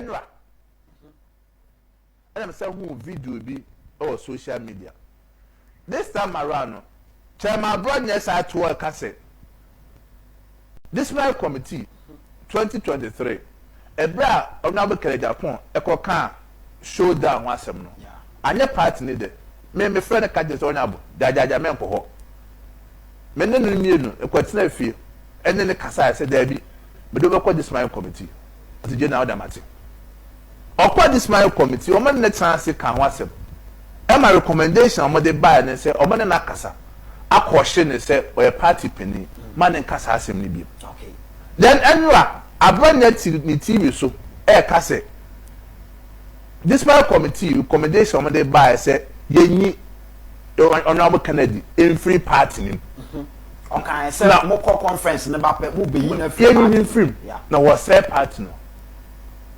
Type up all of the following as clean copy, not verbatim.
enra I'm saying who video be or social media this time around Chairman Abronye side to work say this my committee 2023 ebra onabo kelejapon ekoka showdown wasem no anya party ni de me friend ka je onabo jajaja me nko ho me ne no mienu ekwatina afie ene ne kasa say da bi me do be call this my committee ati je na oda mate okwa this my committee o man ne chance kan wasem e ma recommendation o mo de buy ne say o man na kasa akoshe ne say o party penny man ne kasa asem ni bi okay then enwa Abronye TV so kase this my committee recommendation on the buy say yenyi honorable Kennedy in free party ni okay say mo conference ne ba pe mo be yin free free na was say party no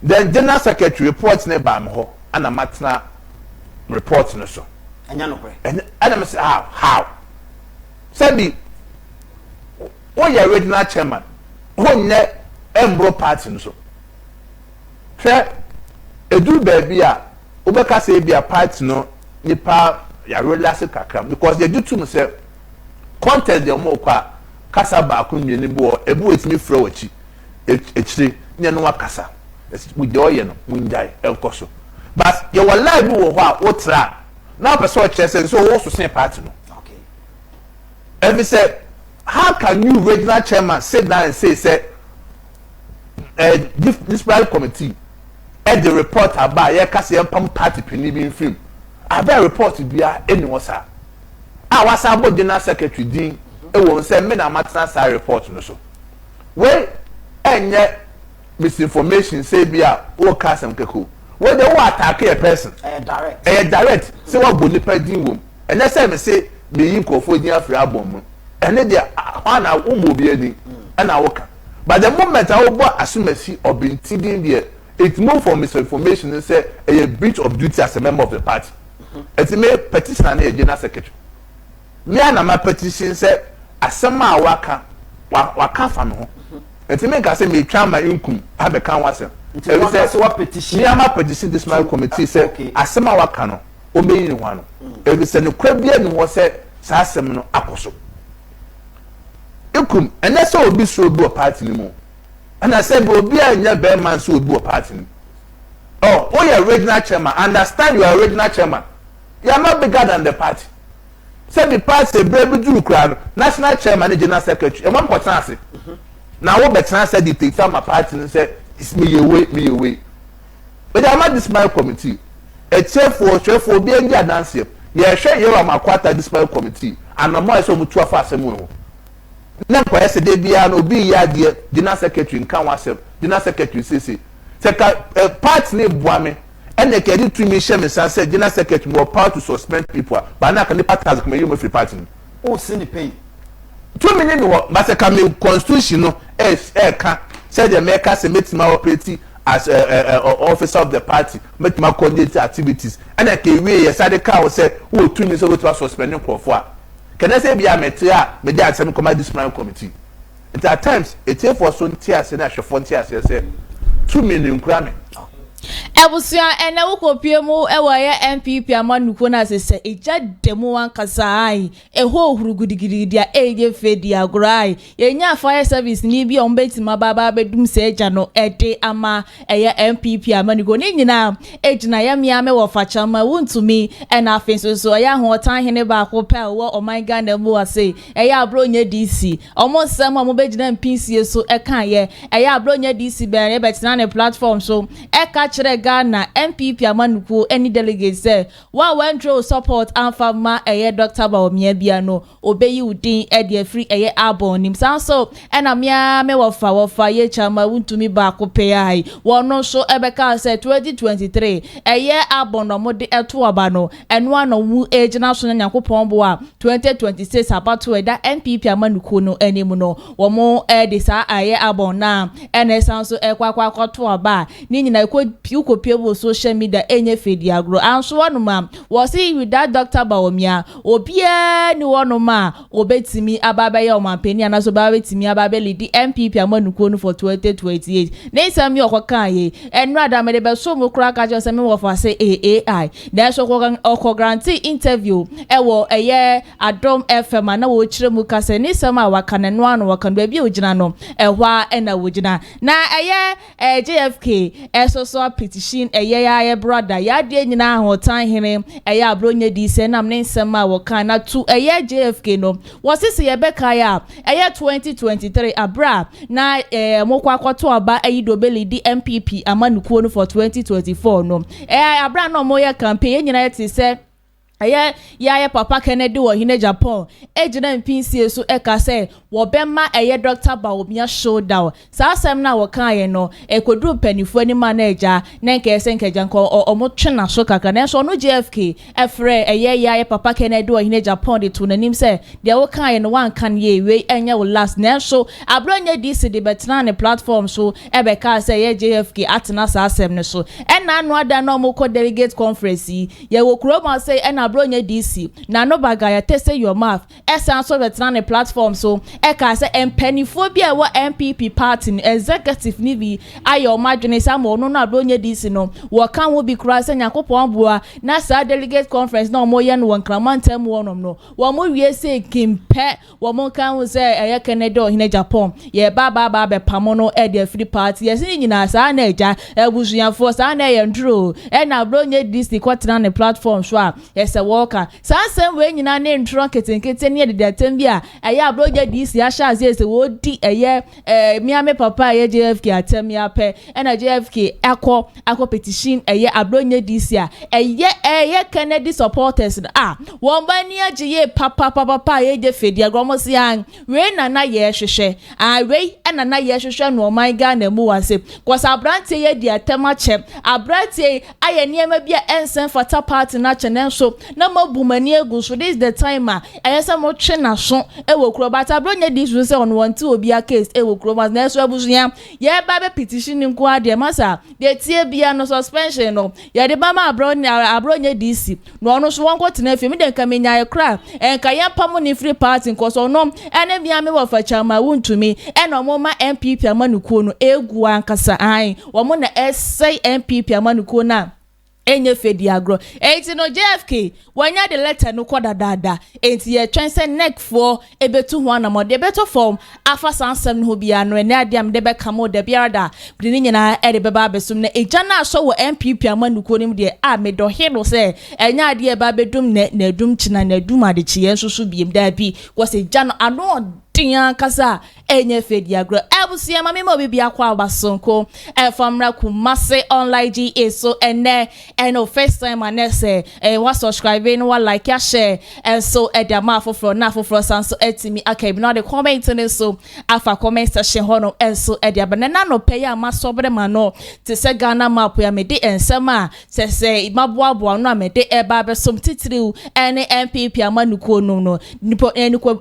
then general secretary report ne ba me ho ana matna report no so enya no kwe and me say how say bi o ya regional chairman who ne embro party no so hwe edu baby a obeka say be a party no nipa ya relax kakra because they do to say contest dem mo kwa kasa ba ko nwene bo ebu etimi fra wachi echire ne no akasa we dey oye no munjai enkoso but you will live wo ho a wotra na person chese so wo so sen party no okay every say how can you regional chairman sit down and say this private committee the report about ya kase empam party penny film about report bia anyone sir wasa abo general secretary din e won say me na matna sa report no so we enye misinformation say bia o kasem keko we dey wo attack a person direct say what go nipa din wom enye say me say me yin kofo din afri abom ene dey ana umo bia din ana woka but the moment I will assume or being tiding there, it moved from misinformation and say a breach of duty as a member of the party. It's a petition and a general secretary. Me and my petition said, as some waka from home. It's a make I say me try my income, have a can was what petition? Me and my petition this my committee said, as some waka no, obey one. It is an Ukrainian was said, Sassam Akoso. Ikum and that's all be so do a party anymore. And I said, will be a young bear man so do a party. Oh, you're regional chairman. Understand you are regional chairman. You are not bigger than the party. Say the party a brave do crowd, national chairman and general secretary. And one person now what better said the take my party and said, it's me away. But I'm not this my committee. A chair for being there dance here. Yeah, sure you are my quarter this my committee. And I'm more so much too fast and na kwa yesterday bia no bi ya de general secretary nkan wasem general secretary say part ne boame ene ke di to me share me say general secretary more power to suspend people but na kan the part has come you free party o se ni pay 2 million no but say come constitution no ka say the maker say make my operate as officer of the party make my coordinate activities ene ke we yes ade ka say o 2 million so go to suspend people for can I say be a metia me dey asem come this prime committee at times it take for so ntia say na hwefo ntia say 2 million krame Ebusia ene wokopie mu ewoye NPP amanuko na sese eja demo wan kasai eho hurugudigidia eje fedi agorai yenya fire service ni bi ombetima baba bedum se eja no ede ama eye NPP amanuko ni nyina ejina ya miame wo fachama wuntumi ena afenso so ya ho tan hene ba ko pe wo omanga na mu ase eye Abronye DC omo sem omo begina mpinsie so eka ye eye Abronye DC be betina ne platform so eka chere Ghana NPP amanuko any delegate say wa wendro support anfama eye Dr. Baomia bia no obeyi udin e de free eye Abonye so ena mia me wofa ye chama wuntumi ba ko pe ai wono so ebeka say 2023 eye Abonye mo de eto aba no eno ano wu ejina so nyankopon bo a 2026 abato eda NPP amanuko no enimu no wo mo e de sa eye Abonye na ena san so ekwakwa to aba ni nyina ko kopie wo social media enye fedi agro anso wonoma wo see with that Dr. Bawumia obia ni wonoma obetimi ababaye omampeni anaso babetimi ababeli di NPP amanuko no for 2028 neisam yo kwakaye enrada me be so mo kra ka je se me wo fa se AI na so ko guarantee interview ewo eye Adom FM na wo chire mu ka se neisam a wakane no ano wakan ba bi ogina no ehwa na wogina na eye JFK so petition eye brother ya de nyina ahotan hene eye Abronye di se nam ne nsem a wakan na tu eye JFK no wo sisi ye beka ya eye 2023 abra na mokwa kwato aba eyidobeli di NPP amanukuo no for 2024 no abra no moye campaign nyina yeti se ya papa Kennedy wo hine Japan ejina mpinsie so eka se wo bema Dr. Bawumia showdown sa asem na wo kan ye no koduru panifo ani manager na nke ese nke janko omotwena so kaka na so no JFK efre ya papa Kennedy wo hine Japan de to nanim se de wo kan ye no wan kan ye we enya wo last na so Abronye DC de betna ne platform so ebeka se ye JFK atena sa asem ne so ena anu ada na omoko delegate conference ye wo kroma se ena Abronye DC na no baga ya test your mouth esan so betna ne platform so eka se empeniphobia wo NPP party executive ni bi ayo madwene sa mo no Abronye DC no wo kan wo bi kura se Yakopon boa na sa delegate conference na mo ye no wankramantem wonom no wo mo wie se kimpe wo mo kan wo se Kennedy hine Japan ye ba be pamono de free party ye sin nyina sa na eja ebusuyanfo sa na ye ndro na Abronye DC kwatena ne platform so a ye se worker sa sem we nyina ne ntro ketenkete ne de datem bia Abronye DC asha azie se wo di miame papa JFK atem ya pe na JFK akọ petition Abronye DC a Kennedy supporters won ba ni agiye papa je fedi agromosi an we na ye hwehwe we na ye hwehwe no my Ghana mu wase kwasa abrante ye di atem ache abrante aye niema bia ensen fata party na chene so na mabumani egu so this the time ayesa mo twe na so ewo kro bata Abronye DC se on want to obi a case ewo kro mas na so abusuya ye ba be petition nko ade masa de tie bia no suspension no ye de ba ma Abronye DC no no so won kwotena fi me de nka menya ye kra enka ye pam ni free party nko so no ene bia me wo fa chama wuntumi eno mo ma NPP amanukuo no egu ankasa an wo mo na essay NPP amanukuo na enye fedi agro enti no JFK wanya de letter no koda dada enti ye twense neck for ebetu ho anamode beto form afa sansem no bia no ene ade am de be kamo de biada bini nyina e de beba besum na eja na so wo NPP amanuko nim de me do helo se enya ade e ba bedum na dum china na dum ade chi ye nsusu biem da bi was eja no ano tinya kasa enye fedi agro ebusia mama me obi akwa abasonko famra Kumasi online GA so ene first time anese wa subscribe no wa like ya share so the ma for na for sanso etimi akabi no the comment ne so afa comment section hono so the abanana no pay ya masobre ma no te se Ghana map ya me de ensema se maboabo no me de eba be som titiriu ene NPP amanuko no nipo eniko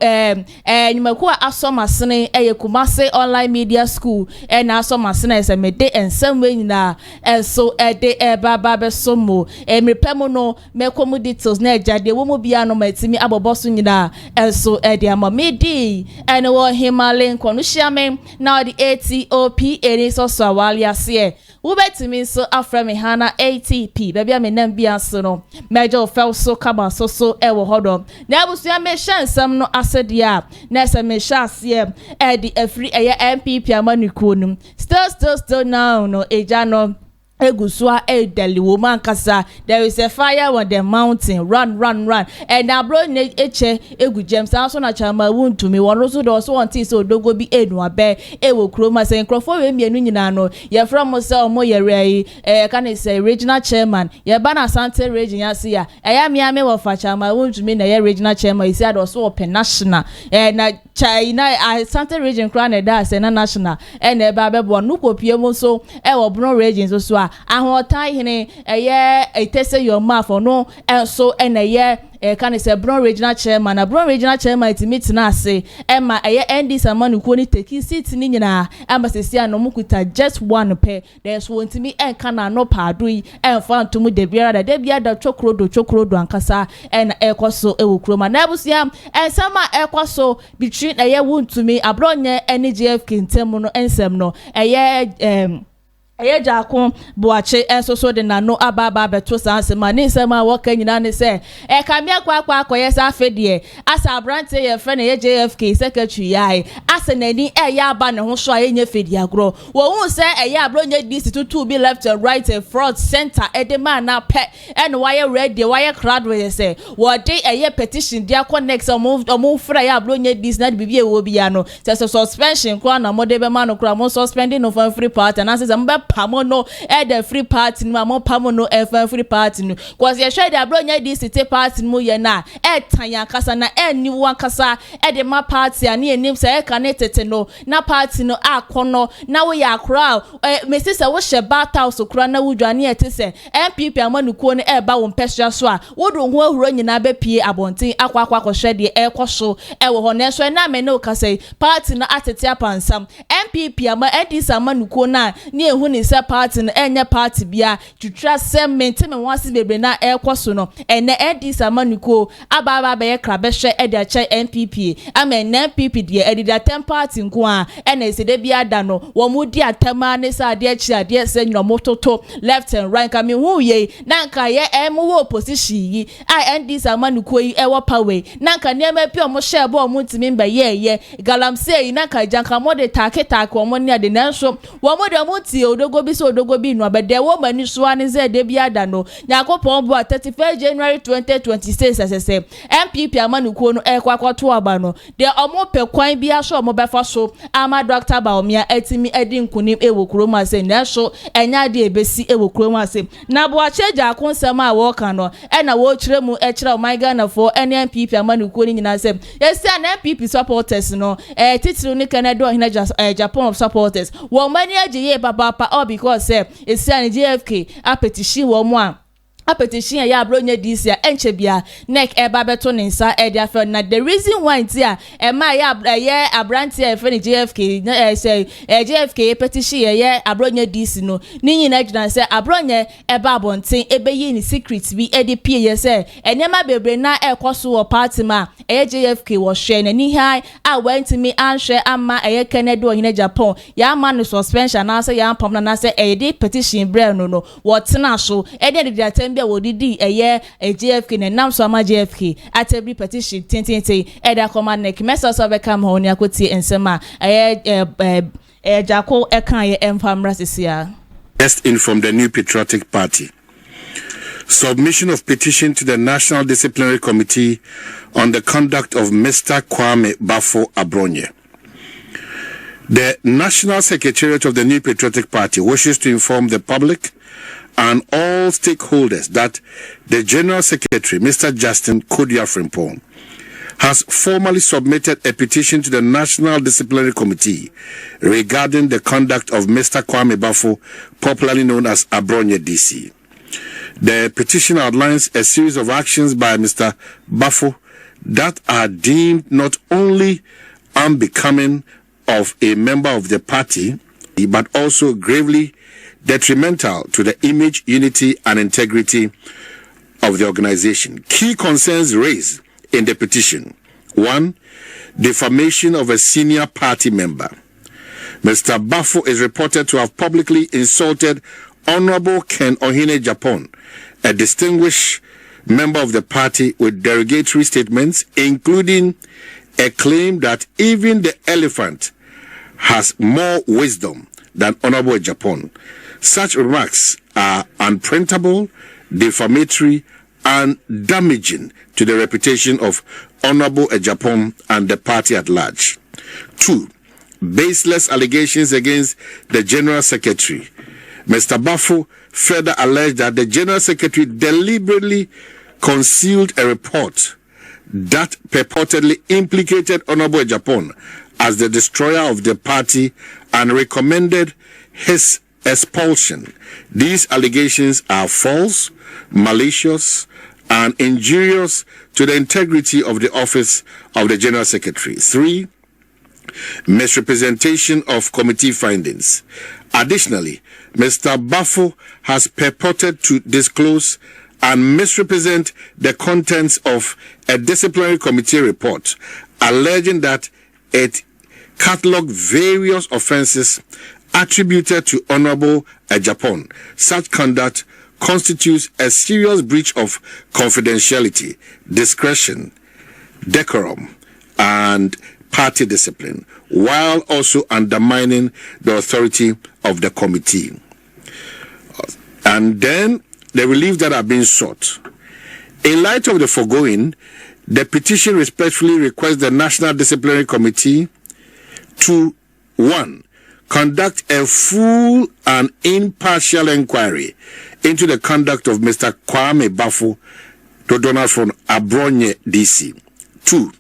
nyumaku asomasene Kumasi online media school na asomasene se me de ensema nyina so de eba be somo mepemo no mekomu details na ejade wo mo bia no matimi aboboso nyina so de amamedi ene wo himalen kwonu hyiame na the ATOP eri so awali ase wo betimi so aframe hana ATP bebia menam bia so no mejo fel so kaba so ewo hodo na abusia me hyansam no asede a na se me hyase the afri NPP amanuko num still now no eja no egusua deli woman kasa there is a fire on the mountain run and Abronye eche egu James also na chama wuntumi won so do so wanti so dogo bi enu abe ewo kroma se nkrofo we mienu nyina no ye from se omo ye rei can say regional chairman ye ba na Asante region ya se ya miame wo fa chama wuntumi na ye regional chairman isi ado so open national na China Asante region kra na da se na national na ba be bo no kopie mo so wo Bron region so a ahotan hene etese your mouth no so can say Abronye regional chairman Abronye regional chairman it meet na say Emma ND Samanuko ni take seat ni nyina embassy no mukuta just one pair there's one to me kana no padui fan to mu de biara da chokrodo ankasa ekoso ewukroma na ebusia sama ekoso between won to me Abronye NGFK ntemu no ensem no Agyaarko BOAKYE so de nano ababa beto sanse mani nsema woka nyina ne se kamia kwa akoye sa afede asa abrante ye fe na JFK secretary yai asa nani ya aba ne ho so ayenye fedi agro wo hu se Abronye DC to be left and right and front center edema na pe and why ready why crowd we say what dey petition dia connect omo fra Abronye DC na bibie wo bia no se suspension kwa na modebe ma no kra mo suspending no for free part and asa pamono the free party no amon pamono free party no cause ye share the Abronye DC te party mu ye na tanya kasa na ni wan kasa the ma party ani enim se ka ne tete no na party no akono na we ya crowd me se wo she bata so kura na wudwane ete se NPP amanuko ne ba won pesha so a wodo ho ahuro nyina be pie abonten akwa ko hwe de ekoso wo ho ne so na me no kasa party no atete apansam NPP ama NDC amanuko na ni ehu ni se party no enye party bia twitwa se mente me wase bebre na ekoso no ene NDC amanuko ababa be kra be hwe de ache NPP ama NPP de edida tem party nko a ene se de bia da no wo mu di atama ne sa de achi ade se nyomo toto left and right kami hu ye nanka ye wo opposition yi NDC amanuko yi wo power nanka ne ma pi omo share bo omo ntimi mba ye galamse yi nanka janka mo de take omo ne ade nanso wo mo de omo ti odogo bi no abede wo mani so ane ze de bia da no yakopon bo 31 January 2026 asese NPP amanuko no kwakwato aba no de omo pe kwan bia so omo befa so ama Dr. Baomia etimi edi nkunim ewokuro ase na so enya de ebesi ewokuro ase na BOAKYE Agyaarko nsem a wo kan no na wo kire mu kire my Ghana for NPP amanuko ni nyina se yesi na NPP supporters no titiri ni Canada hina Japan of supporters wo mani agiye papa all because esi an JFK apetition wo mu a petition ya Abronye DC a enche bia neck eba beto ne nsa e dia fe na the reason why ntia ma ya abrante e fe ne JFK say JFK petition ya Abronye DC no ni nyina gina say Abronye eba abonten ebeyi ni secret bi e de pie ye say enema bebre na ekoso wo party ma JFK wo hwe na ni hai a went me anhwe ama Canada o hina Japan ya ma no suspension na say ya pam na say e de petition bre no wo tena so e de bia wodidi JFK ne nam so ama JFK atebri petition tentente eda command neck message so be come ho ne akoti ensema Agyaarko ekan emfamra sisia. Just in from the New Patriotic Party. Submission of petition to the National Disciplinary Committee on the conduct of Mr. Kwame Bafo Abronye. The National Secretariat of the New Patriotic Party wishes to inform the public and all stakeholders that the General Secretary, Mr. Justin KODUA, has formally submitted a petition to the National Disciplinary Committee regarding the conduct of Mr. Kwame Bafo, popularly known as Abronye DC. The petition outlines a series of actions by Mr. Bafo that are deemed not only unbecoming of a member of the party, but also gravely detrimental to the image, unity, and integrity of the organization. Key concerns raised in the petition: 1. Defamation of a senior party member. Mr. Bafo is reported to have publicly insulted Honorable Ken Ohene Japan, a distinguished member of the party, with derogatory statements, including a claim that even the elephant has more wisdom than Honorable Japan. Such remarks are unprintable, defamatory, and damaging to the reputation of Honorable Japan and the party at large. 2. Baseless allegations against the General Secretary. Mr. Bafo further alleged that the General Secretary deliberately concealed a report that purportedly implicated Honorable Japan as the destroyer of the party and recommended his expulsion. These allegations are false, malicious, and injurious to the integrity of the office of the General Secretary. 3. Misrepresentation of committee findings. Additionally, Mr. Bafo has purported to disclose and misrepresent the contents of a disciplinary committee report, alleging that it catalogued various offences attributed to Honorable Agyarko. Such conduct constitutes a serious breach of confidentiality, discretion, decorum, and party discipline, while also undermining the authority of the committee. And then the relief that have been sought. In light of the foregoing, the petition respectfully requests the National Disciplinary Committee to 1. Conduct a full and impartial inquiry into the conduct of Mr. Kwame Bafo Dodona from Abronye, DC. 2.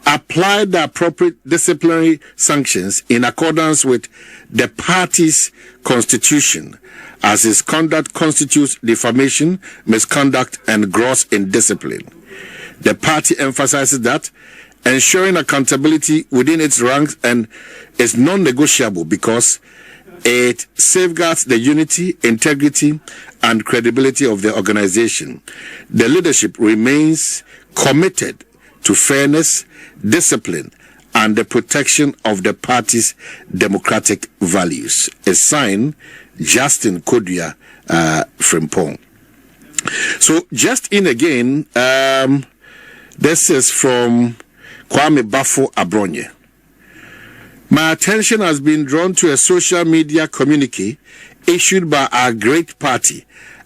Apply the appropriate disciplinary sanctions in accordance with the party's constitution, as his conduct constitutes defamation, misconduct, and gross indiscipline. The party emphasizes that ensuring accountability within its ranks and is non-negotiable because it safeguards the unity, integrity, and credibility of the organization. The leadership remains committed to fairness, discipline, and the protection of the party's democratic values. A sign, Justin KODUA Frimpong. So just in again, this is from Kwame Bafo Abronye. My attention has been drawn to a social media communique issued by our great party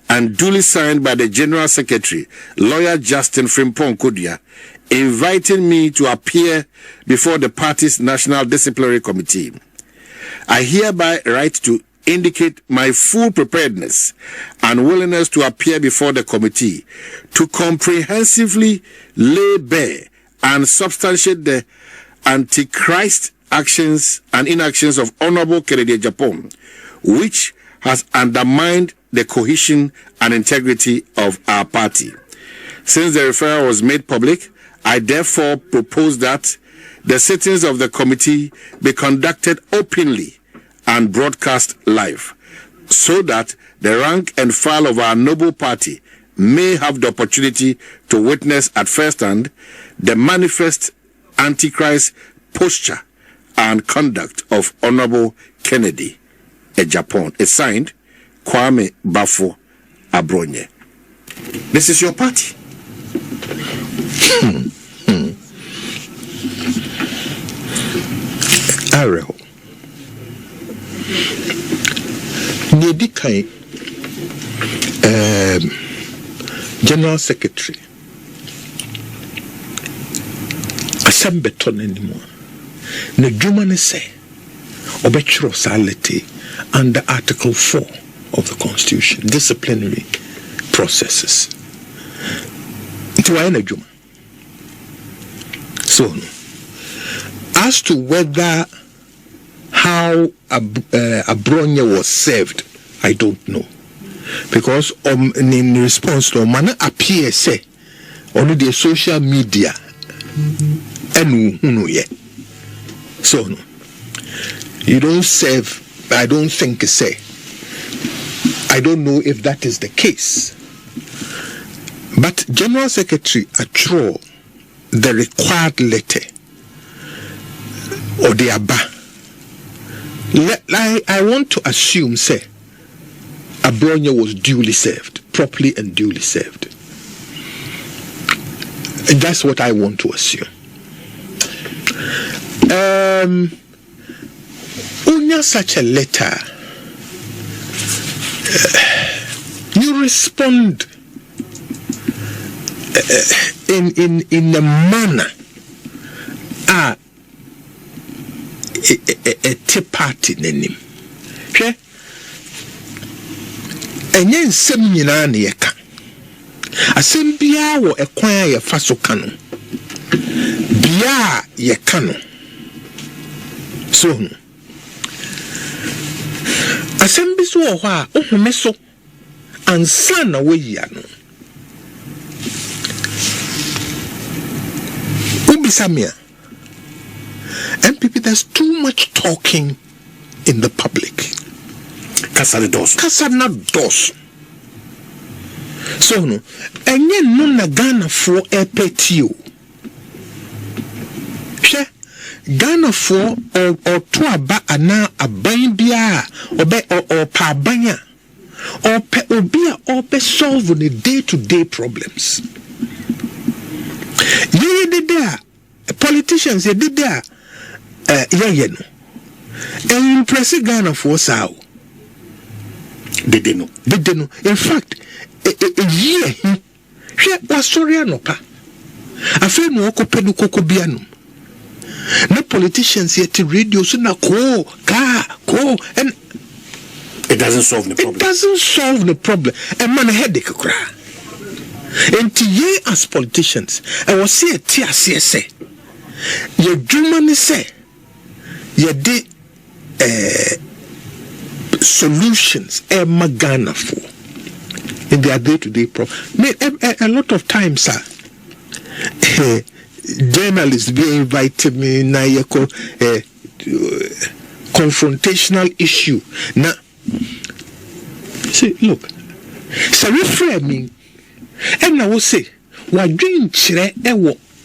and duly signed by the General Secretary, Lawyer Justin Frimpong KODUA, inviting me to appear before the party's National Disciplinary Committee. I hereby write to indicate my full preparedness and willingness to appear before the committee to comprehensively lay bare and substantiate the antichrist actions and inactions of Honorable Kennedy Agyarko, which has undermined the cohesion and integrity of our party. Since the referral was made public, I therefore propose that the sittings of the committee be conducted openly and broadcast live, so that the rank and file of our noble party may have the opportunity to witness at first hand the manifest antichrist posture and conduct of Honorable Kennedy Agyarko. It's signed, Kwame Bafo Abronye. This is your party. Ariel. Nedikai General Secretary Asambeton anymore. Ne Jumane say Obetro Sality under Article 4 of the Constitution, disciplinary processes. To Juma. So as to whether how Abronye was served, I don't know, because in response to man appear say only the social media and so no, you don't serve. I don't think say. I don't know if that is the case, but General Secretary draw the required letter or the abba. I want to assume, say, Abronye was duly served, properly and duly served. And that's what I want to assume. Unya such a letter, you respond in a manner a tea party name. Okay? And yen semina ne yeka. Asem bia wo ekwan ye fa so kanu. Bia ye kanu. So asɛm bi so wɔ hɔ a wohome so ansa na woyia no wobisa me a NPP, there's too much talking in the public. Kasana dos. So no, enye no na Ghana for epetio. She Ghana for or to aba ana aban bia obe or pa abanya or pe obia or be solve the day-to-day problems. Ye did there politicians ye did there no. And impress Ghana for sao. They didn't know. In fact, a year she was sorry no pa. I feel no pedu koko bianum. No politicians yet to radio so na ko and it doesn't solve the problem. It doesn't solve the problem. And man headache cry. And to ye as politicians, I was say a tia say. Your Germany say ye de solutions Ghana for in their day-to-day problem. A lot of times, sir, journalists be invited me na confrontational issue. Now, see, look, so reframing, and I will say, what dream chire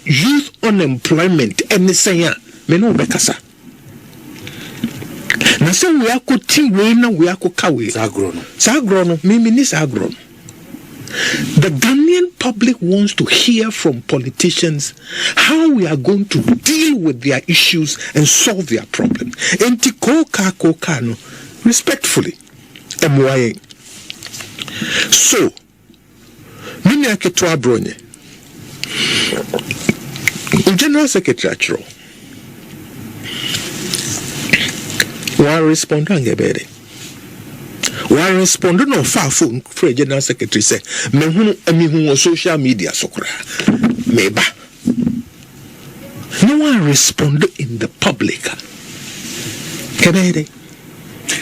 youth unemployment and say me no bekasa. Na se we akoti we na we akokawe sagrono mimi ni sagrono. The Ghanaian public wants to hear from politicians how we are going to deal with their issues and solve their problems. Enti koka no respectfully MYA. So mimi aketo Abronye General Secretary Achro one respond and get one respond no far phone for General Secretary say me hu social media sokra meba no one respond in the public can I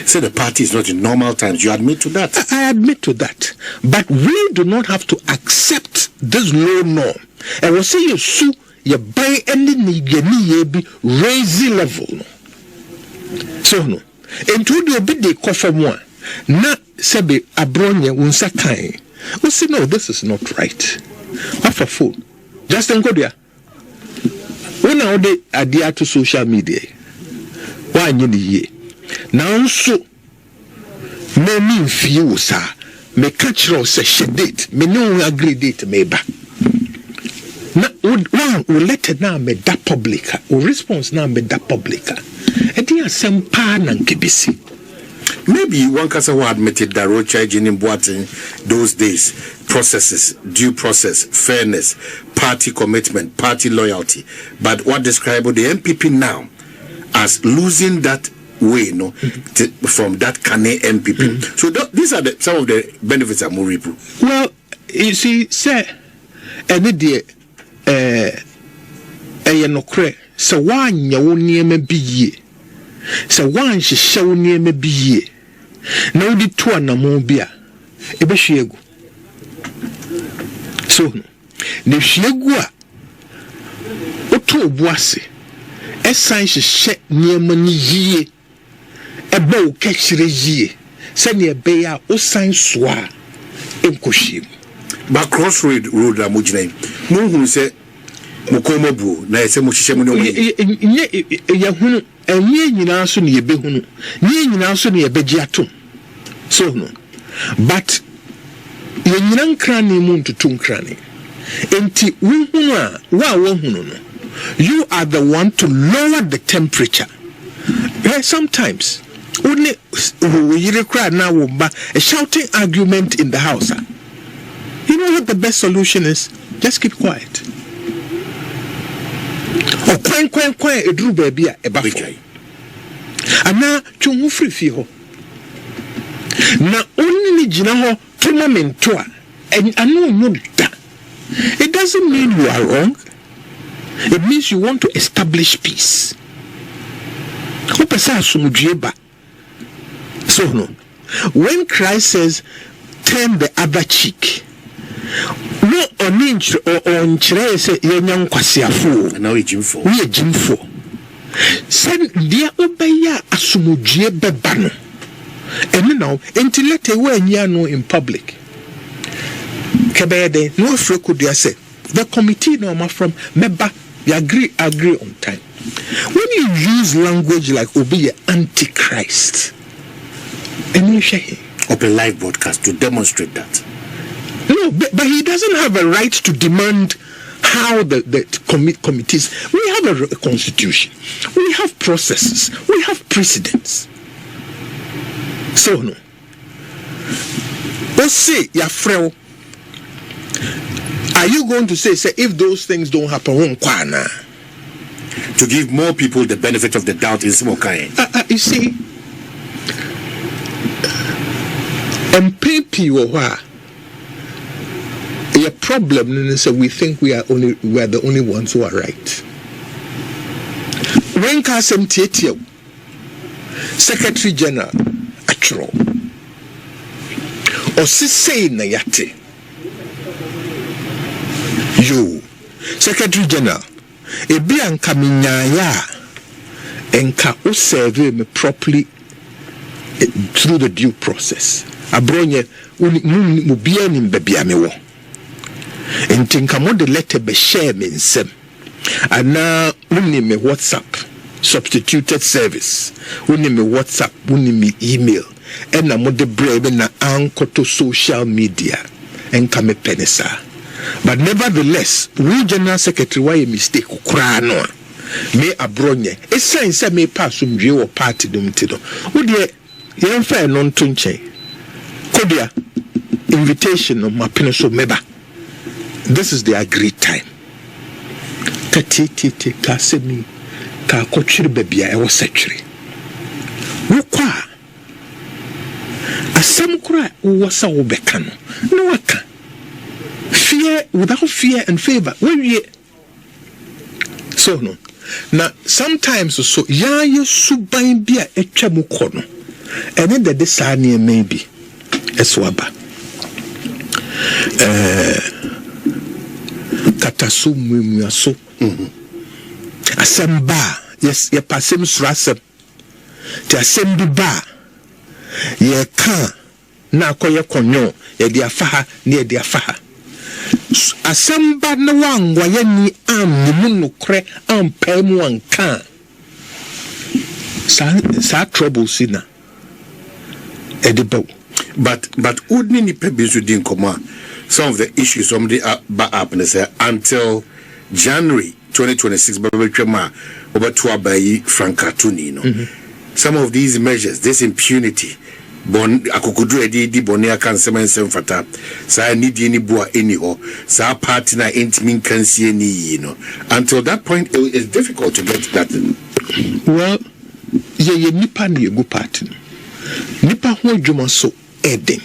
say the party is not in normal times. You admit to that? I admit to that, but we do not have to accept this low norm. And we say you sue you buy any ni be raising level no. So no into the bit they call for one na sebe Abronye unsa kan we say no, this is not right. Off a phone just go there when now they adhere to social media why you the now so me mean few sir me catch say date me no agree date me ba na one will let it now me that public or response now me that public and they are some pan and kibisi. Maybe one person who admitted that road charging in Boating those days, processes, due process, fairness, party commitment, party loyalty. But what described the NPP now as losing that way, no, from that Kane NPP. So these are some of the benefits of Muripu. Well, you see, sir, any day, no cre. So one you near me be ye. So one she show near me be ye. Now the two na mobia. Ebe shiegu. So ne shiegua. Oto obuase. Esan she she near money ye. Ebe o kechire ye. Se ne ebe ya o san soa. Enkoshim. Ba crossroad road la mujina. Mo hu se mukomobu na ese muhihye mu no ya hunu enye nyina so ne yebe hunu nye nyina so ne yebe giatom so no but ye nyina nkrane mu ntutu nkrane enti hunu a wa hunu no you are the one to lower the temperature. Sometimes only we require now a shouting argument in the house. You know what the best solution is? Just keep quiet. O kwen edru baby a eba fo ana twon free fi ho na onni ni gina ho tournament a anu no da. It doesn't mean you are wrong. It means you want to establish peace. Ho pesa asumdue ba so no when Christ says turn the other cheek, no oninch or on chere say yenyan kwasiafo na we jimfo send dia obeya asumudie beba no ene now until let away no in public kebede no afreku dia say the committee no ma from member we agree on time. When you use language like obe antichrist and you say open live broadcast to demonstrate that. No, but he doesn't have a right to demand how the committees. We have a constitution, we have processes, we have precedents. So no. Let's say Yafreo. Are you going to say if those things don't happen, to give more people the benefit of the doubt in Smokai? You see, NPP or a problem is we think we are the only ones who are right. When Kasem Tietio, Secretary General, Atro, or Sisei Nayate, you, Secretary General, a bian kaminyaya, enka o survey me properly through the due process. Abronye, mubia ni mbebia mewo. Enti nka mo de letter be share me nsem ana woni me WhatsApp substituted service woni me WhatsApp woni me email ena mo de brebe na ankoto social media enka me penesa. But nevertheless we general secretary why mistake kura no me Abronye esan se me pass umdwe wo party dum ti do wo de yen fa no nto nchen kodua invitation no mapene so meba. This is the agreed time. Katiti kasemi ka kochiri bebia e wasachiri. Wukwa asem kura wasa wobeka no waka. Fear without fear and favor. So no. Now sometimes so ya ye suban bia etwa mu kono. Ene de desane maybe eswaba. Katasu mwimuaso asamba yes ye pasem surasem ti asem bi ba ye ka na akoye konyo ye dia faha ne ye dia faha asamba na wangwa ye ni am mu nokre ampa mu anka sa trouble sina edibo but udni ni pebisu din koma. Some of the issues somebody up and say until January 2026 some of these measures, this impunity akukudu edi bonia kan semen sem fata sa need any boa anyhow sa party na intimin kan see any until that point it's difficult to get that. Well ye nipa na yegu party nipa ho adwuma so eden.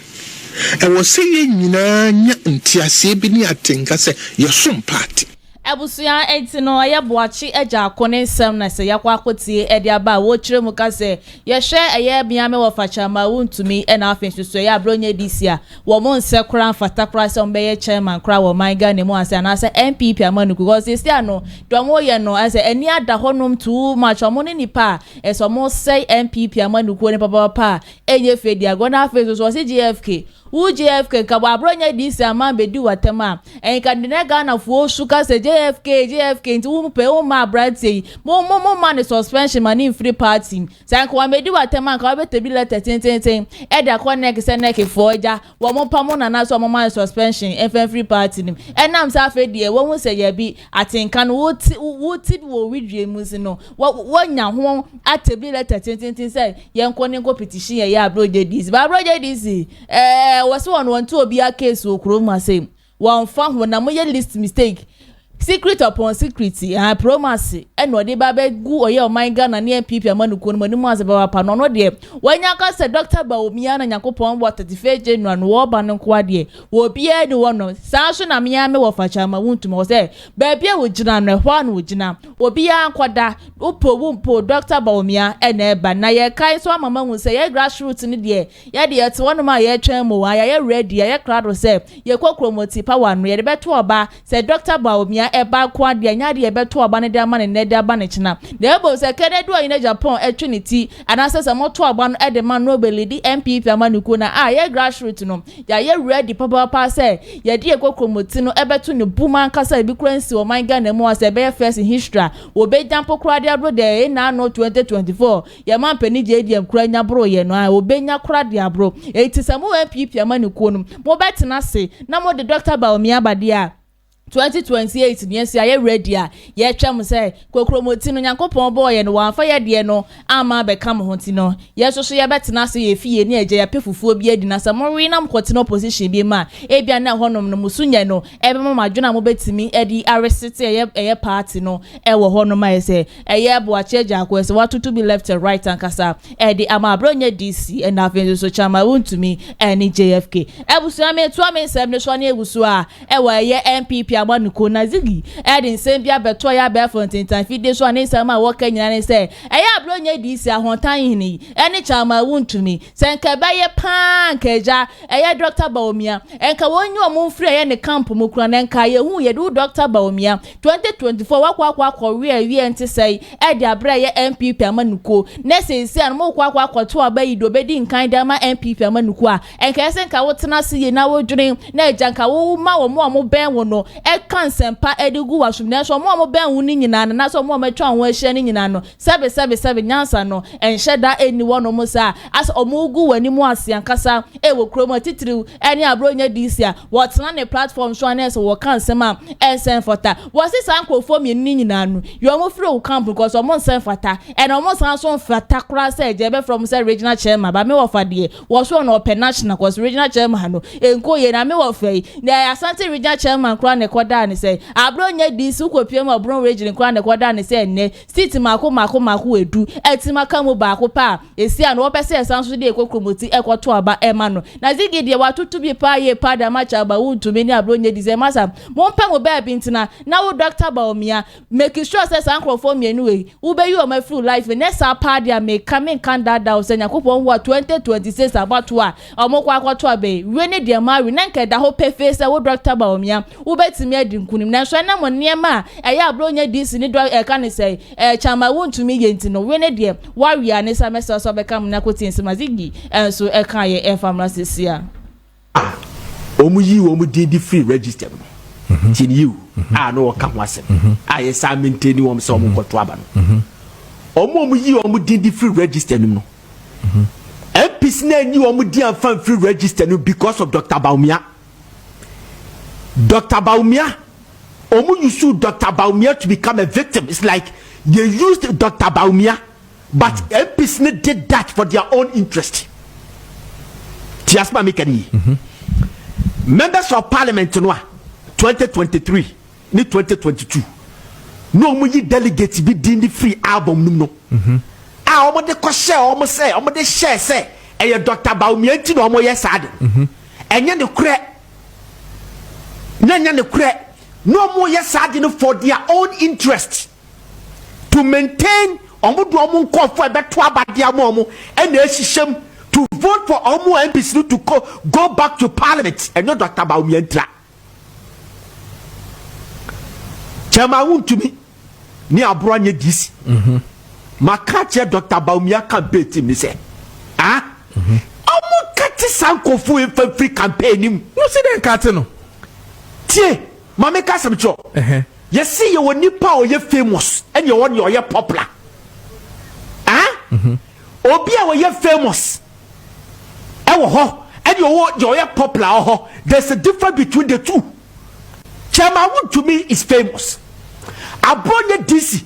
I was saying, ntiase bi ni atenka se yesom party. Abusuya etino ya BOAKYE AGYARKO ne nsem na se yakwa akotie ede aba wo kire mu ka se ye hwe eye bia me wo facha ma wontumi e na afin so ya Abronye disia wo mo nse kra mfata kra se ombe ye chairman kra wo manga ne mu ase na se NPP amanu because this year no do mo ye no ase eni ada honom too much omo ne nipa e so mo say NPP amanu ko ne papa enye fedi agona afi so se GFK GFK ka Abronye disia man be di watema en ka ne Ghana fo suka se JFK nti wo pe wo ma brati mo man suspension mani free party san ko amedi watema ka be tebi letter ten e da connect se neck for ja wo mo pamo na so mo man suspension free party nim enam sa fe die wo hu se ye bi atenka no wo ti wo widwe muzi no wo nya ho atebi letter ten say ye nko ne go petition ye Abronye dis ba Abronye dis wo so on to obi a case okro ma say one fa ho na mo ye list mistake secret upon secret promise and no de babe gu oye o man Ghana na NPP amanuko no mani mu azeba pa no de wanya ka se Dr. Bawumia na Yakopon water the fe January no wo ba no kwa de wo bia ni wo no sa so na me wo fa chama wuntum say ba bia wo gina no hwa no wo gina obi ankwada upo Dr. Bawumia ene ba na ye kai so amama hu say ye grassroots ni de ye de yet one ma ye twen mo ye ready ye crowd say ye kokromoti power no ye de beto oba say Dr. Bawumia e ba kwa de nya de ye beto oba ne de ama ne de aba ne china de ebo say kede do in Japan etrinity anasa moto oba no e de man no belidi NPP amanuko na ye grassroots no ye ready papa say ye de ye kokromoti no e beto ne buma nkasa bi kransi o man Ghana mu say be first in history wo be jampo kra de abro de na no 2024 ye man pani JDM kra nya bro ye no wo be nya kra de abro eti samu NPP amanuko no mo betina se na mo de Dr. Bawumia bade a 2028 yes ya ready a ye twam say kokromoti no Yakopon boy no wan fa ye de no ama be kam ho ti no ye so ye betena se ye fie ni eje ya pefufuo bi adi na samo we na mkoti no position bi ma e bia na honom no musunya no e be ma dwona mo betimi edi aresete ye party no e wo honom ma say ye BOAKYE AGYARKO say what to be left and right and kasa e di ama Abronye DC and afenso so chama wuntumi eni JFK ebusu ame to ame sem ne so na ebusu a e wo ye NPP amanuko na zigi edin sembia beto ya be fontentan fide so anisa ma wo kanyina ne se eya Abronye DC ahontan hini eni chama wuntumi senka be ye pan keja eya Dr. Bawumia enka wonyu omfri ye ne camp mu kura ne nka ye hu ye du Dr. Bawumia 2024 wakwa wie enti sei edi abre ye NPP amanuko ne sensi an mo kwa to abayi do bedi nkan da ma NPP amanuko a enka senka wo tena se ye na wo dwene na ejanka wo ma wo mo ben wo no kan sempa edigu wasum na so mo ben hu ni nyina na so mo metwa ho ahia ni nyina no sebe nyansa no enhyeda eni wono mo sa as omugu wani mu asiankasa e wo kromo titiri eni Abronye DC a wotena ne platform so na so wo kan sema ensen fota wo si sankofo mi ni nyina no yo mo free wo camp because o mo ensen fota and o mo san so fata kra say jebe from say regional chairman ba me wo fade wo so no open national because regional chairman no enko ye na me wo fai na asante regional chairman kra ne koda ne say Abronye DC ukopie ma Abron region kra ne koda ne say ne city mako edu etimaka mu ba ko pa esi an wo pese esanso de ekokromoti ekoto aba ema no na zigi de watutu bi pa ye pa da macha ba wuntumi ni Abronye DC masa mo mpa mo ba bintina na wo Dr. Bawumia make sure say sankrofo mienu we wo be you my full life ne sa pa dia me coming kanda say Yakopon wa 2026 about wa omokwa akoto abe we ne de ma we na nkeda ho pefe say wo Dr. Bawumia wo betimi adi nkunim na so na mo niema eya Abronye DC ni do ka ne say chama wuntumi ye ntino we ne de warrior ne sa mesa so be kam na kotin semazigi enso e kan ye e famra sesia omu yi omu di free register no tin you no ka ho asem aye sa maintain wom so omu koto aba no omu yi omu di free register no MPs na ni omu di amfan free register no because of Dr. Bawumia omu use Dr. Bawumia to become a victim. It's like they used Dr. Bawumia, but MPs did that for their own interest. Tiasma Mikani. Members of Parliament 2023, ni 2022. No muyi delegates be the free album no. Omo de ko share omo say omo de share say e Dr. Bawumia nti no omo yesade. Enye ne kure. Nanya ne kure. No more yes for their own interest to maintain omudu omu nkofo ebeto abadia momo and eshishem to vote for omu MPs to go back to parliament and not Dr. Bawumia ntra chama wuntumi ni Abronye DC makache Dr. Bawumia campaign me say omu kati sankofo e free campaign nim no see den kati no tie mama ka sem cho you see you nipa o ye famous and you want you popular obi a we famous e wo ho and you popular ho there's a difference between the two. Chairman to me is famous, Abronye DC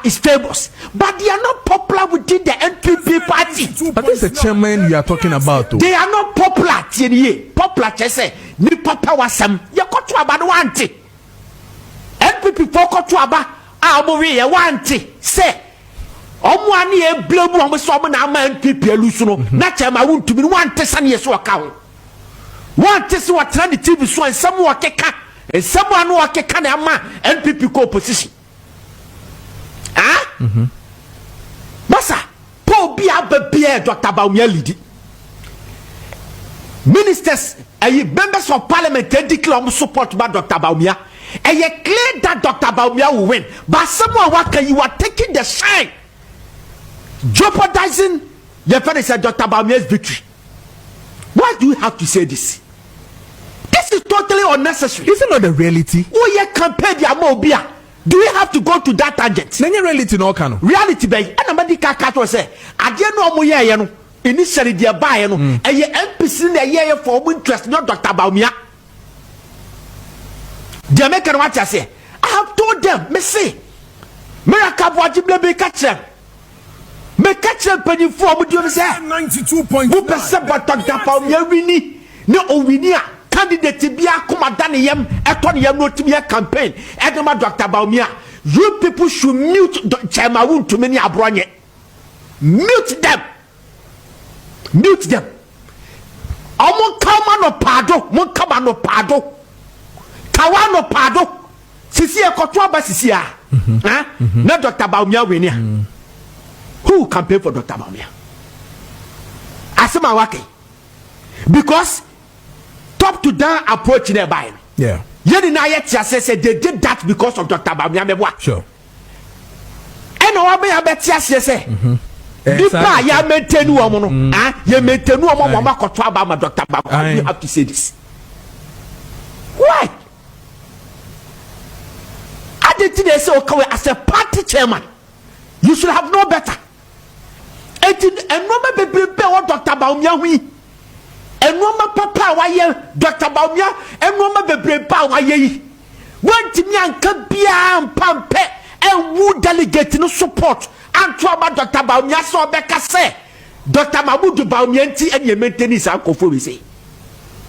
is famous, but they are not popular within the NPP party. But this is the chairman you are talking about though. They are not popular popular chese ni papa wasam ye koto abado wante. NPP foko to aba amori ye wanti say omo ani e blebu omo so omo na ama NPP elusu no na chema wuntumi no wanti sane ye so aka ho wanti se watra the TV so ensem wo keka ensem anu wo keka na ama NPP ko opposition masa po bia babia Dr. Bawumia lidi ministers members of parliament declare support by Dr. Bawumia and you claim that Dr. Bawumia will win, but someone you are taking the shine, jeopardizing your friend said Dr. Bawumia's victory. Why do you have to say this? This is totally unnecessary. Is it not the reality? Oh yeah, campaign the amobia. Do we have to go to that tangent? Nenye reality no kano. Reality bay. Anamadi kakato say, adie no omoye ye no. Initially the buy no. Eye MPC na ye for interest not Dr. Bawumia. The American what I say. I have told them, me say, me akabwa jible be catch them. Me catch them penny for me do say 92.9. Who percent but Dr. Bawumia wini. No owinia. Candidate bia kuma dane yam eto ne yam no timi campaign edema Dr. Bawumia. You people should mute Chairman Wontumi ni Abronye. Mute them. Amon kama no pado, mon kama no pado. Kawa no pado. Sisi e koto aba sisi a. Na Dr. Bawumia win ya. Who campaign for Dr. Bawumia? Asema wake. Because top to down approach nearby. Yeah. Yeni na yet say they did that because of Dr. Bawumia mebwa. Sure. And no be abetia say. Nipa ya maintain woman no. You maintain woman mama koto aba ma Dr. Bawumia. You have to say this. Why? I did today say okay as a party chairman. You should have known better. And no me be what Dr. Bawumia wi. And no ma papa wa ye Dr. Bawumia and no ma be pa wa ye. Want me anka bia mpampe and who delegate no support and to about Dr. Bawumia so beka say Dr. Mamudu Bawumia nti and ye maintenance ankofo we say.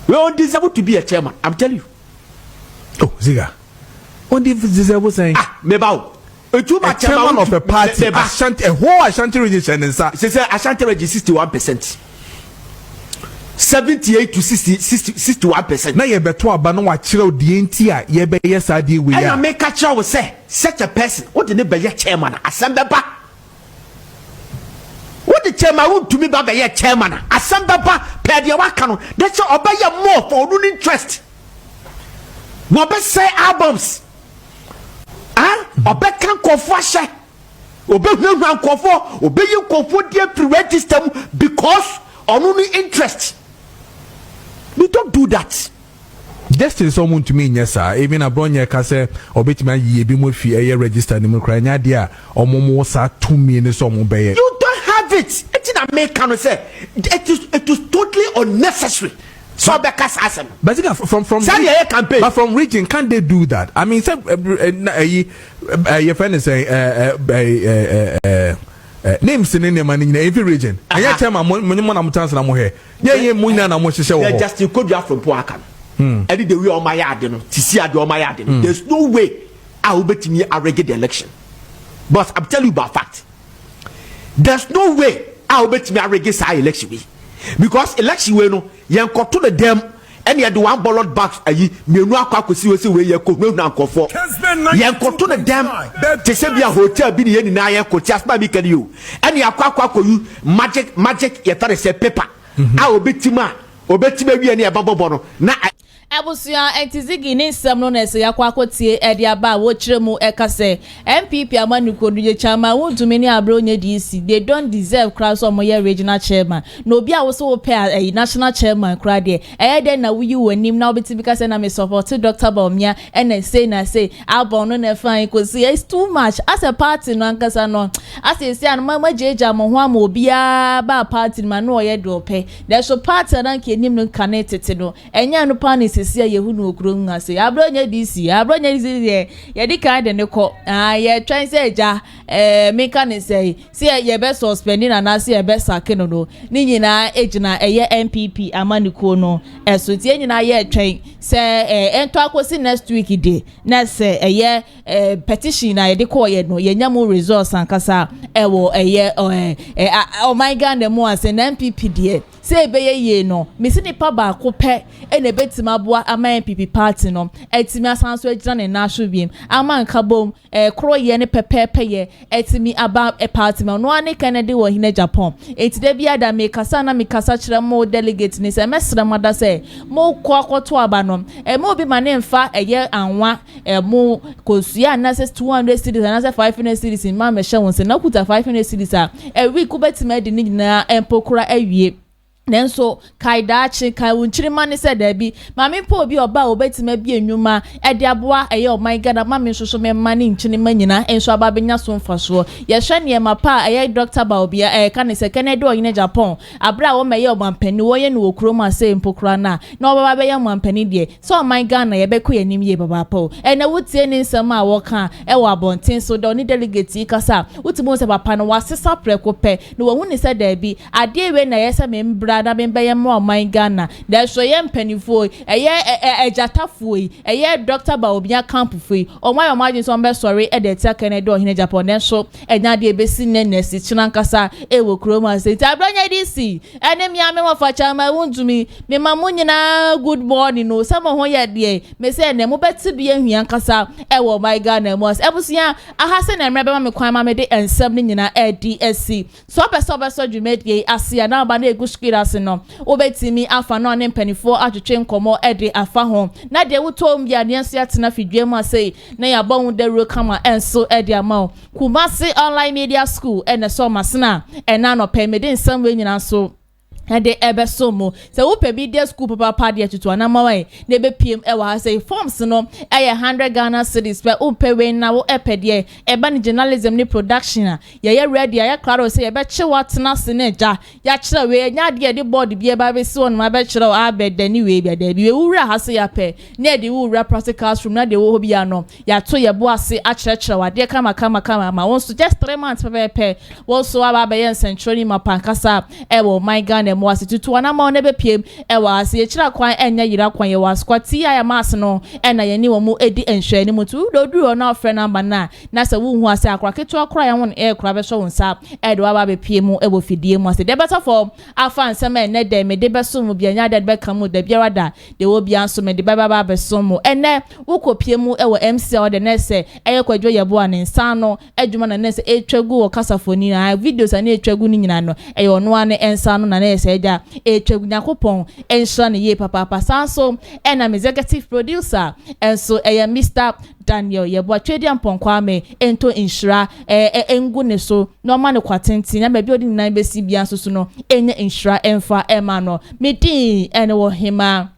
We all deserve to be a chairman. I'm telling you. Oh, Ziga. What deserve saying? Mebao. A chairman of a party, Ashanti, a whole Ashanti region, and say Ashanti region 61%. 78 to 61%. Now you better abano wachiro DNT ye be yes adi we and I make a child will say such a person what the neighbor chairman assemble ba what the chairman would to me ba be chairman assemble ba per dia waka no that's obey more for own interest no be say albums obey kan kofo hye obey hu kofo obey you kofo dia pre-register because on interest. We don't do that. Just someone to me, yes, sir. Even Abronye Kase or Betman ye be more fee register in the Ukraine dia or more sa 2 minutes or more. You don't have it. It's in American say it is totally unnecessary. So because asem. But from campaign. But from region, can't they do that? I mean, your friend is saying names in any man in every region. I ya tell my money am chance na mo here. Yeah, money na mo hye wo. Just you could from Poakan. Any the way on my yard no. Tisi ade on my yard. There's no way I will bet me a regular the election. But I'm telling you about fact. There's no way I will bet me a regular election because election we no yen koto the dem and you do one ballot box ayi menu akwakosi we say we ye ko na nkofo yen koto the dem te se bia hotel bi ni na ye ko tiasma bi kan you and you akwakoyu magic ye tare say paper a obetima wi ni e babobo no na Abusua entizigi ni nsem no na se yakwa akotie ede aba wo kire mu ekase NPP amanuko duje chama Wontumi ni Abronye DC they don't deserve crown so moye regional chairman no obi a wo so pay national chairman kra de den na wuyi wanim na obeti because na me support Dr. Bawumia and say album no na fine cause it's too much as a party no ankasa no as say an mama jeja mo ho am obi a ba party man no ye do pay there so party na nke nim no connected no enya no pan sisia yehu no okro nga se Abronye DC ye di kan de ne ko ye twan se eja me kan say ye be suspending na se ye be sake no ni nyina ejina eye NPP amaniko no eso tie nyina ye twan say ento akosi next week dey na say petition na de call ye no ye nyamo resource ankasa ewo oh my god dem one say NPP dey say be ye no me si nipa ba ko pe na betima boa ama NPP party no etimi asanso agina ne national biem ama nkabom kro ye ne pepepe ye etimi aba party no ane Kennedy wo hina Japan etide bia da me kasa na me kasa kire mo delegate ni say mesra mada say mo ko akoto aba no mo bi mane mfa anwa mo kosua na say 200 cities na say 500 cities ma me hye won say na kuta 500 cities a week ko betima de ni nyina empokura awie nenso kaidachi kai wunchirima ne se da bi mame po obi oba obetima bi enwuma de aboa oh my god mame nsoso me mane nchirima nyina enso aba benya so mfaso ye hwe ne mapa Dr. Baobia ka ne se Kennedy oyine Japan abra wo meye omampani wo ye ne okroma se mpokura na obaba be ye omampani de so oh my god na ye be ko yanim ye baba po na wutie ne nsem a wo ka wo abonten so da oni delegate kasa wutimo se papa no wasesa preko pe no wo hu ne se da bi ade we na ye se me mbra da be ye mo my Ghana da so ye mpanifo ejatafo Dr. Baobia camp fo o my imagine so be sorry de tia Kennedy ohine Japan den so enya de besi nenesi chinankasa wo kroma say Abronye DC ene mi ame wa facha ma wundumi me mamu nyina good morning no some ho ye de me say ne mo beti bi ehua nkasa wo my Ghana mo ebusia ahase na mrebe ma me kwan ma me de ensem ni nyina DSC so be dwumedie asia na ba na eguskira no obetimi afa no ne mpanifo atwetwe nkomo de afa ho na de wutom bia ne nso atena fidwe mu asei na ya bon de ro kama enso de ama Kumasi online media school ene so masena ena no pemede nsam we nyina so ade ebeso mo se wo pebi de school papa de tutu anamawe na be pm wa say forms no 100 Ghana cedis pe wo pewe na wo epede eba ni journalism ni production ye ready ya claro say ye be che watena se na ja ya kire we nya de board bi e ba be so no ma be kire abeda ni we bi da bi we wura ha se ya pe na de wura practical room na de wo bi ya no ya to ye bo ase a kire wa de kama ma won so just 3 months pe won so aba be yen central mapa kasa wo my Ghana mo asitutu anama one be piem wa ase ye kira kwan enya yira kwan ye wa squati ya mas no na ye ni wo mu edi enhwe ni mutu doduru na ofre number na se wo hu ase akra ketu akra ya won kra be so won sa de wa ba be piem wo fidie mu ase de better for afa nsem ene de me de be so mu bia nya de be kam de biara da de wo bia so me de ba be so mu ene wo ko piem wo MC o de na se kwadwo ye bo an nsa no adwuma na se etwagu wo kasafoni na videos na etwagu ni nyina no ono ane ensa no na se eja etwagu nyakopon ensa ne ye papa sanso ena executive producer enso Mr. Daniel yebo twedi amponkwame ento inshira engu ne so no ma ne kwatenti na be odi nan besi bia so no enye inshira emfa ema no medi ene wo hima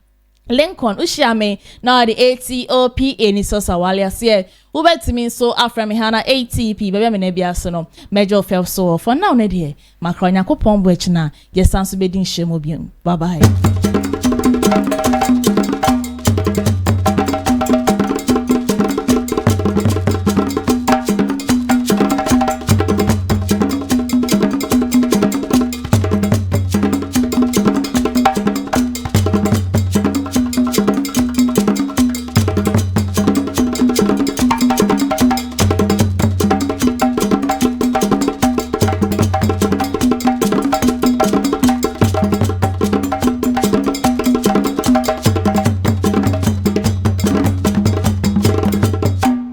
Lincoln ushiame na the ATOPA ni so sawale ase ubetimi so aframe hana ATP bebe me na bia so no major fel so for now na de makronya kopon bo echina yesanso bedin shemo biom bye bye.